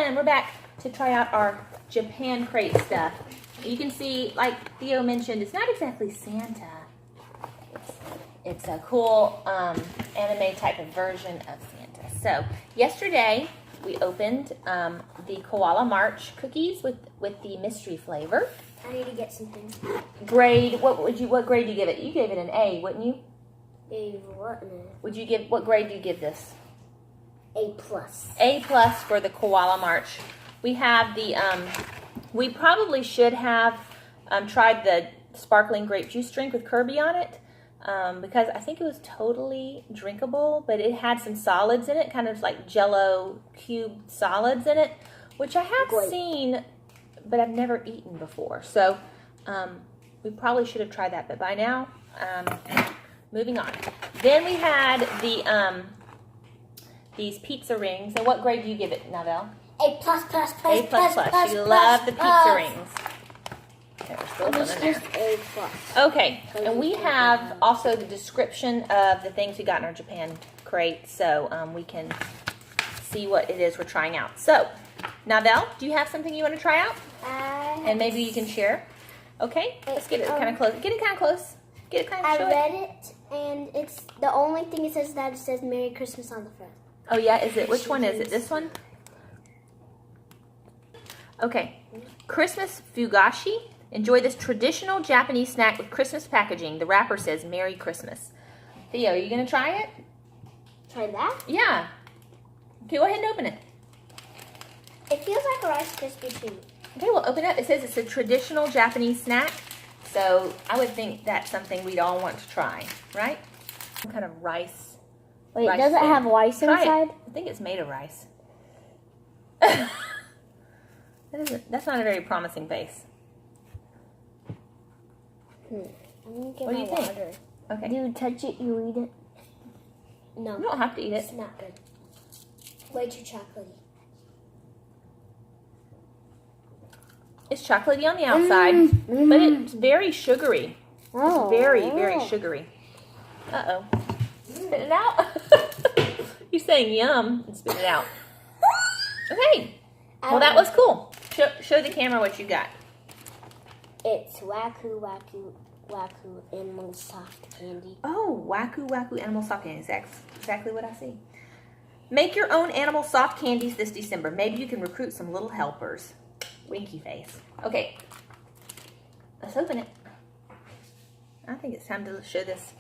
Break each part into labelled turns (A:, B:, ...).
A: And we're back to try out our Japan crate stuff. You can see, like Theo mentioned, it's not exactly Santa. It's a cool anime type of version of Santa. So yesterday we opened the Koala March cookies with the mystery flavor.
B: I need to get some things.
A: Grade, what grade do you give it? You gave it an A, wouldn't you?
B: A what?
A: What grade do you give this?
B: A plus.
A: A plus for the Koala March. We have the, we probably should have tried the sparkling grape juice drink with Kirby on it because I think it was totally drinkable, but it had some solids in it, kind of like Jell-O cube solids in it, which I have seen, but I've never eaten before. So we probably should have tried that, but by now, moving on. Then we had the these pizza rings. And what grade do you give it, Navel?
B: A plus.
A: A plus. You love the pizza rings. Okay, we're still
B: It's
A: doing
B: just
A: there.
B: A plus.
A: Okay, and we have also the description of the things we got in our Japan crate, so we can see what it is we're trying out. So, Navel, do you have something you want to try out? And maybe you can share. Okay, let's get it kind of close. Get it kind of close. Get it kind of.
B: I read it, and it's the only thing it says that it says Merry Christmas on the front.
A: Oh yeah, is it? Which one is it? This one? Okay. Christmas fugashi. Enjoy this traditional Japanese snack with Christmas packaging. The wrapper says Merry Christmas. Theo, are you going to try it?
B: Try that?
A: Yeah. Okay, go ahead and open it.
B: It feels like a Rice Krispie treat.
A: Okay, well, open it up. It says it's a traditional Japanese snack. So I would think that's something we'd all want to try, right? Some kind of rice.
B: Wait,
A: rice
B: does it
A: thing.
B: have rice
A: Try
B: inside?
A: it. I think it's made of rice. That's not a very promising face.
B: I'm gonna get
A: What do you think?
B: water.
A: Okay.
B: Do you touch it, you eat it? No.
A: You don't have to eat it.
B: It's not good. Way too chocolatey.
A: It's chocolatey on the outside, but it's very sugary.
B: Oh,
A: It's very sugary. Uh-oh. Spit it out. You're saying yum and spit it out. Okay. Well, that was cool. Show the camera what you got.
B: It's Waku Animal Soft Candy.
A: Oh, Waku Animal Soft Candy. That's exactly what I see. Make your own animal soft candies this December. Maybe you can recruit some little helpers. Winky face. Okay. Let's open it. I think it's time to show this.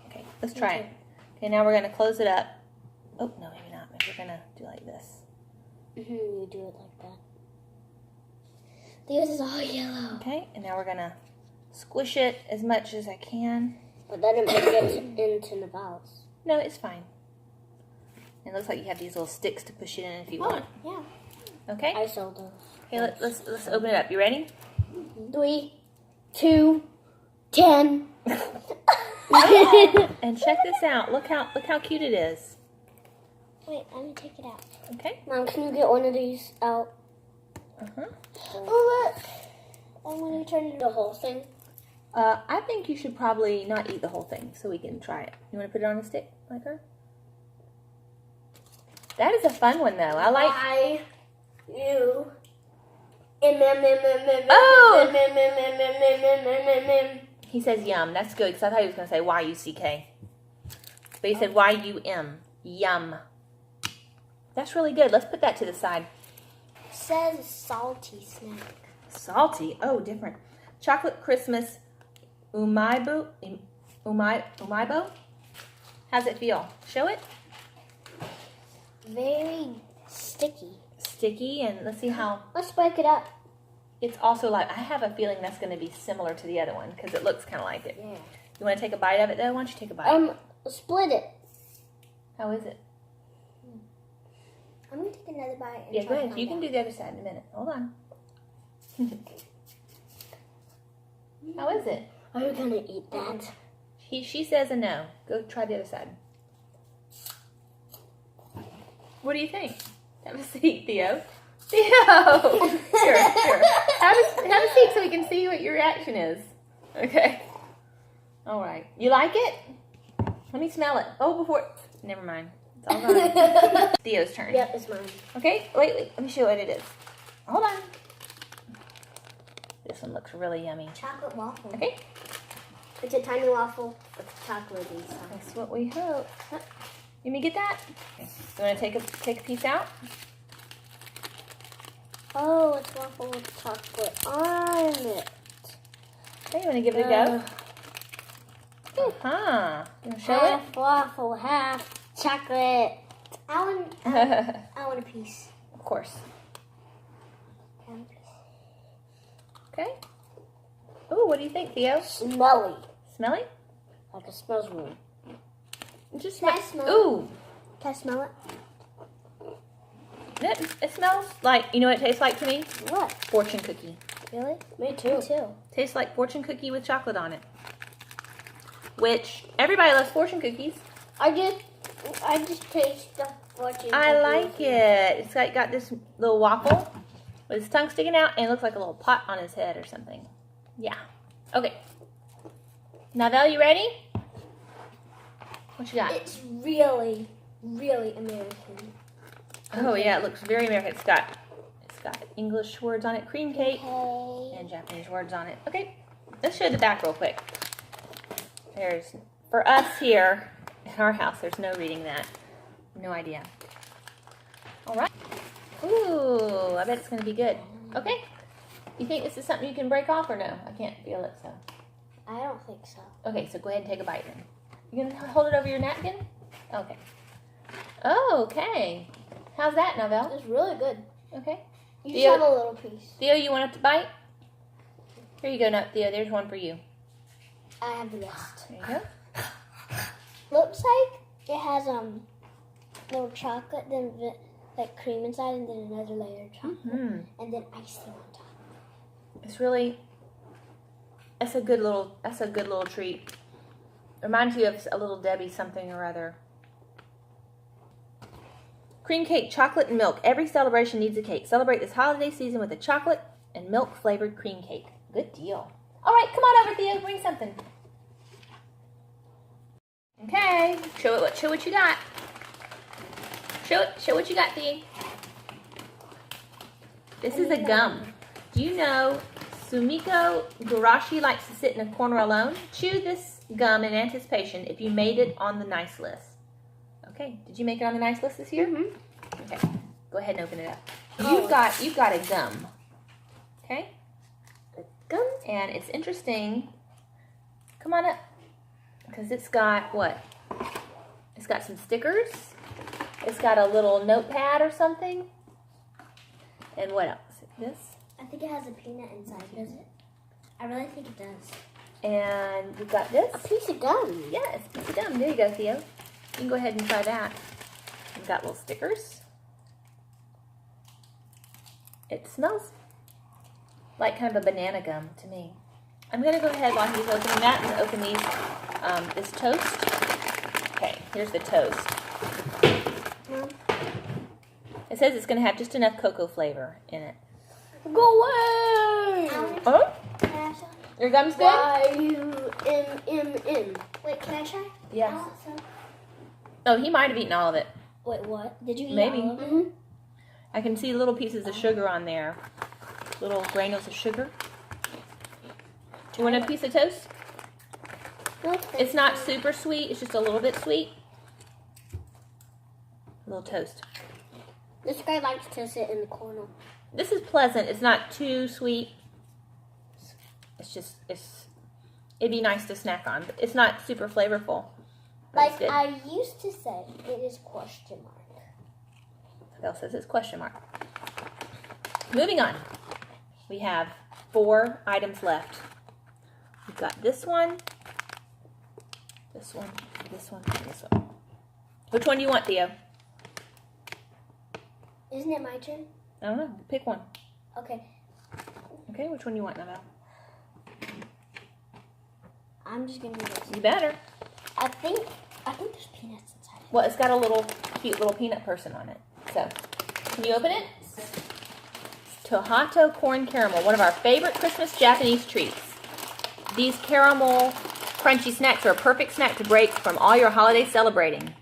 A: Okay, let's try it. Okay, now we're going to close it up. Oh, no, maybe not. Maybe we're going to do like this.
B: You do it like that. This is all yellow.
A: Okay, and now we're going to squish it as much as I can.
B: But then it gets into the valves.
A: No, it's fine. It looks like you have these little sticks to push it in if you want.
B: Yeah.
A: Okay?
B: I sold those.
A: Okay, let's open it up. You ready?
B: 3, 2, 10.
A: And check this out. Look how cute it is.
B: Wait, let me take it out.
A: Okay.
B: Mom, can you get one of these out? Oh, look. I'm going to turn it the whole thing.
A: I think you should probably not eat the whole thing so we can try it. You want to put it on a stick like her? That is a fun one though. I like.
B: You.
A: Oh! He says yum. That's good because I thought he was going to say Y-U-C-K. But he said Y-U-M. Yum. That's really good. Let's put that to the side.
B: It says salty snack.
A: Salty. Oh, different. Chocolate Christmas umaibo. Umaibo? How's it feel? Show it.
B: Very sticky.
A: Sticky, and let's see how.
B: Let's break it up.
A: It's also like, I have a feeling that's going to be similar to the other one because it looks kind of like it.
B: Yeah.
A: You want to take a bite of it though? Why don't you take a bite?
B: Split it.
A: How is it?
B: I'm going to take another bite. And
A: Yeah,
B: try
A: go
B: to
A: ahead.
B: find
A: You can
B: out.
A: do the other side in a minute. Hold on. How is it?
B: Are you going to eat that?
A: She says a no. Go try the other side. What do you think? Have a seat, Theo. Theo! Sure. Have a seat so we can see what your reaction is. Okay. All right. You like it? Let me smell it. Oh, before... Never mind. It's all gone. Theo's turn.
B: Yep, it's mine.
A: Okay, wait. Let me show you what it is. Hold on. This one looks really yummy.
B: Chocolate waffle.
A: Okay.
B: It's a tiny waffle with chocolate inside.
A: That's what we hope. You me get that? Okay. You want to take a piece out?
B: Oh, it's waffle with chocolate on it.
A: Okay, you want to give it a go? Uh-huh. You want to show it?
B: Half waffle, half chocolate. I want a piece.
A: Of course. Okay. Ooh, what do you think, Theo?
B: Smelly.
A: Smelly?
B: Like it smells weird.
A: Just
B: Can I smell it?
A: Ooh.
B: Can I smell it?
A: It smells like, you know what it tastes like to me?
B: What?
A: Fortune cookie.
B: Really? Me too.
A: Tastes like fortune cookie with chocolate on it. Which, everybody loves fortune cookies.
B: I just taste the fortune.
A: I like it. It's got this little waffle with his tongue sticking out, and it looks like a little pot on his head or something. Yeah. Okay. Now, Val, you ready? What you got?
B: It's really, really American.
A: Oh yeah, it looks very American. It's got English words on it, cream cake,
B: Okay.
A: and Japanese words on it. Okay, let's show the back real quick. For us here in our house, there's no reading that. No idea. All right. Ooh, I bet it's gonna be good. Okay. You think this is something you can break off or no? I can't feel it, so.
B: I don't think so.
A: Okay, so go ahead and take a bite then. You gonna hold it over your napkin? Okay. Oh, okay. How's that, Novell?
B: It's really good.
A: Okay.
B: You
A: Theo-
B: just have a little piece.
A: Theo, you want it to bite? Here you go, Theo. There's one for you.
B: I have the rest.
A: There you go.
B: Looks like it has little chocolate, then like cream inside, and then another layer of chocolate, and then icing on top.
A: It's really. That's a good little treat. Reminds you of a little Debbie something or other. Cream cake, chocolate, and milk. Every celebration needs a cake. Celebrate this holiday season with a chocolate and milk-flavored cream cake. Good deal. All right, come on over, Theo. Bring something. Okay. Show what you got. Show what you got, Theo. This is a gum. Do you know Sumiko Gurashi likes to sit in a corner alone? Chew this gum in anticipation if you made it on the nice list. Okay, did you make it on the nice list this year? Mm-hmm. Okay, go ahead and open it up. You've got a gum. Okay?
B: A gum?
A: And it's interesting. Come on up. Because it's got what? It's got some stickers. It's got a little notepad or something. And what else? This?
B: I think it has a peanut inside, does it? I really think it does.
A: And we've got this.
B: A piece of gum.
A: Yeah, it's a piece of gum. There you go, Theo. You can go ahead and try that. We've got little stickers. It smells like kind of a banana gum to me. I'm going to go ahead while he's opening that and open these, this toast. Okay, here's the toast. It says it's going to have just enough cocoa flavor in it.
B: Go away!
A: Oh?
B: Can I have some?
A: Your gum's good?
B: Y-U-M-M-M. Wait, can I try?
A: Yes.
B: I want some.
A: Oh, he might have eaten all of it.
B: Wait, what? Did you eat
A: Maybe.
B: all of it?
A: I can see little pieces of sugar on there. Little granules of sugar. Do you want a piece of toast?
B: No,
A: It's not super sweet. It's just a little bit sweet. A little toast.
B: This guy likes to sit in the corner.
A: This is pleasant. It's not too sweet. It'd be nice to snack on, but it's not super flavorful. But it's
B: Like
A: good.
B: I used to say, it is question mark.
A: Phil says it's question mark. Moving on. We have 4 items left. We've got this one, this one, this one, and this one. Which one do you want, Theo?
B: Isn't it my turn?
A: I don't know. Pick one.
B: Okay.
A: Okay, which one do you want, Nana?
B: I'm just gonna do this.
A: You better.
B: I think there's peanuts inside it.
A: Well, it's got a little cute little peanut person on it. So, can you open it? Tohato corn caramel, one of our favorite Christmas Japanese treats. These caramel crunchy snacks are a perfect snack to break from all your holiday celebrating.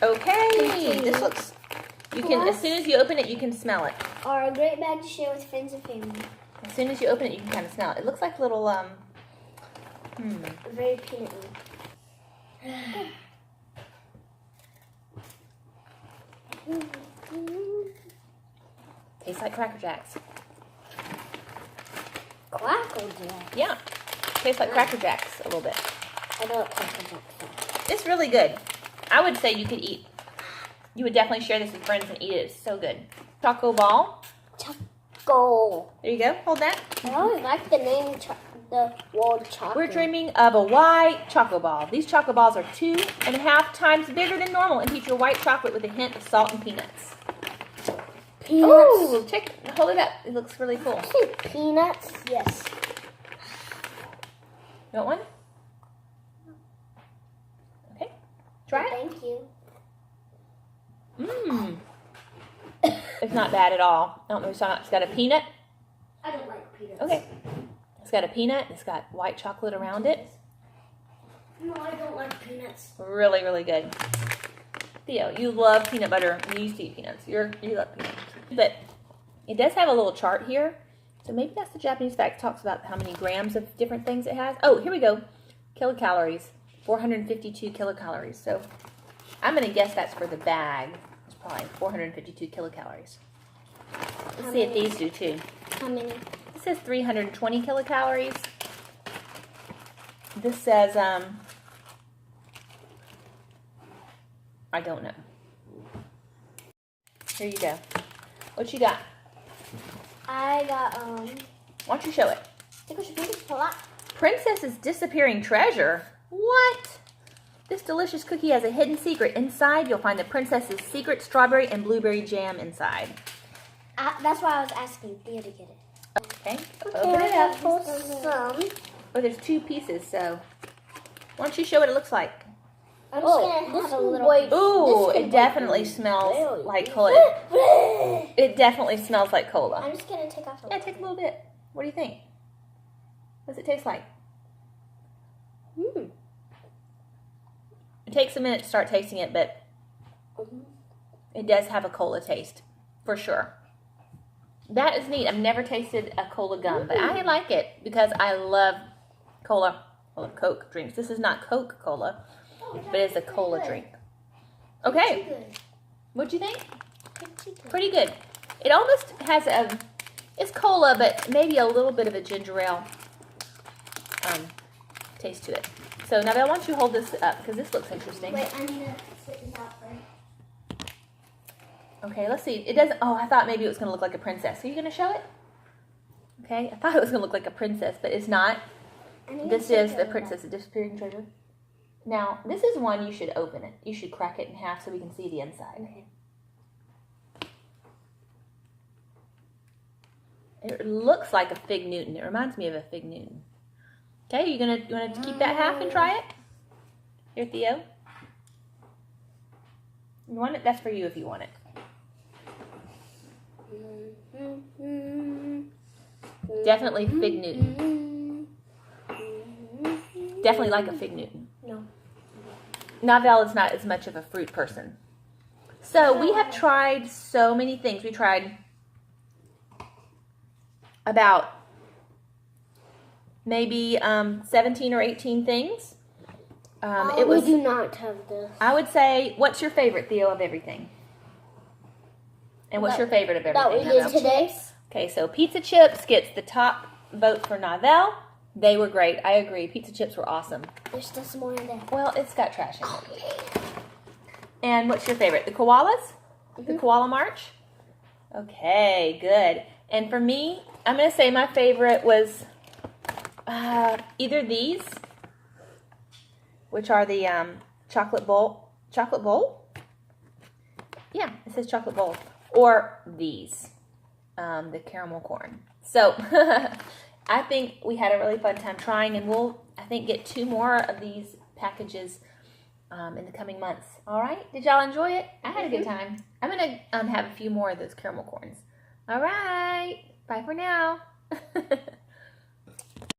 A: Okay, this looks. You can, as soon as you open it, you can smell it.
B: Are a great bag to share with friends and family.
A: As soon as you open it, you can kind of smell it. It looks like little
B: Very peanut.
A: Tastes like Cracker Jacks.
B: Cracker Jack.
A: Yeah, tastes like Cracker Jacks a little bit.
B: I know what Cracker Jack is.
A: It's really good. I would say you could eat. You would definitely share this with friends and eat it. It's so good. Choco ball.
B: Choco.
A: There you go. Hold that.
B: I always like the name, the word chocolate.
A: We're dreaming of a white choco ball. These choco balls are 2.5 times bigger than normal and feature white chocolate with a hint of salt and peanuts.
B: Peanuts.
A: Oh, hold it up. It looks really cool.
B: I say peanuts. Yes.
A: You want one? Okay. Try it.
B: Thank you.
A: Mmm. It's not bad at all. I don't know if it's got a peanut.
B: I don't like peanuts.
A: Okay. It's got a peanut. It's got white chocolate around it.
B: No, I don't like peanuts.
A: Really, really good. Theo, you love peanut butter. You used to eat peanuts. You love peanuts. But it does have a little chart here. So maybe that's the Japanese fact. It talks about how many grams of different things it has. Oh, here we go. Kilocalories. 452 kilocalories. So I'm going to guess that's for the bag. It's probably 452 kilocalories. Let's see if these do too.
B: How many?
A: This says 320 kilocalories. This says, I don't know. Here you go. What you got?
B: I got,
A: Why don't you show it?
B: I
A: Princess's disappearing treasure? What? This delicious cookie has a hidden secret. Inside, you'll find the princess's secret strawberry and blueberry jam inside.
B: That's why I was asking Theo to get it.
A: Okay, open it up.
B: Some.
A: Oh, there's 2 pieces, so why don't you show what it looks like?
B: I'm just gonna have a little.
A: Ooh, it definitely smells like cola. It definitely smells like cola.
B: I'm just gonna take off a
A: Yeah, take a little bit. What do you think? What does it taste like? It takes a minute to start tasting it, but it does have a cola taste, for sure. That is neat. I've never tasted a cola gum, but I like it because I love cola. I love Coke drinks. This is not Coca-Cola, but it's a cola drink. Okay. What'd you think? Pretty good. It almost has it's cola, but maybe a little bit of a ginger ale taste to it. So, Nabel, why don't you hold this up, because this looks interesting.
B: Wait, I need to sit this out first.
A: Okay, let's see. It doesn't, I thought maybe it was going to look like a princess. Are you going to show it? Okay, I thought it was going to look like a princess, but it's not. This is the Princess, the Disappearing Treasure. Now, this is one you should open it. You should crack it in half so we can see the inside.
B: Okay.
A: It looks like a Fig Newton. It reminds me of a Fig Newton. Okay, you want to keep that half and try it? Here, Theo. You want it? That's for you if you want it. Definitely Fig Newton. Definitely like a Fig Newton.
B: No.
A: Navel is not as much of a fruit person. So we have tried so many things. We tried about maybe 17 or 18 things.
B: We do not have this.
A: I would say, what's your favorite, Theo, of everything? And what's your favorite of everything?
B: That we did today.
A: Okay, so pizza chips gets the top vote for Navel. They were great. I agree. Pizza chips were awesome.
B: There's still some more in there.
A: Well, it's got trash in it. And what's your favorite? The koalas? The koala march? Okay, good. And for me, I'm going to say my favorite was either these, which are the chocolate bowl. Chocolate bowl? Yeah, it says chocolate bowl. Or these, the caramel corn. So, I think we had a really fun time trying, and we'll, I think, get 2 more of these packages in the coming months. All right? Did y'all enjoy it? I had a good time. I'm going to have a few more of those caramel corns. All right. Bye for now.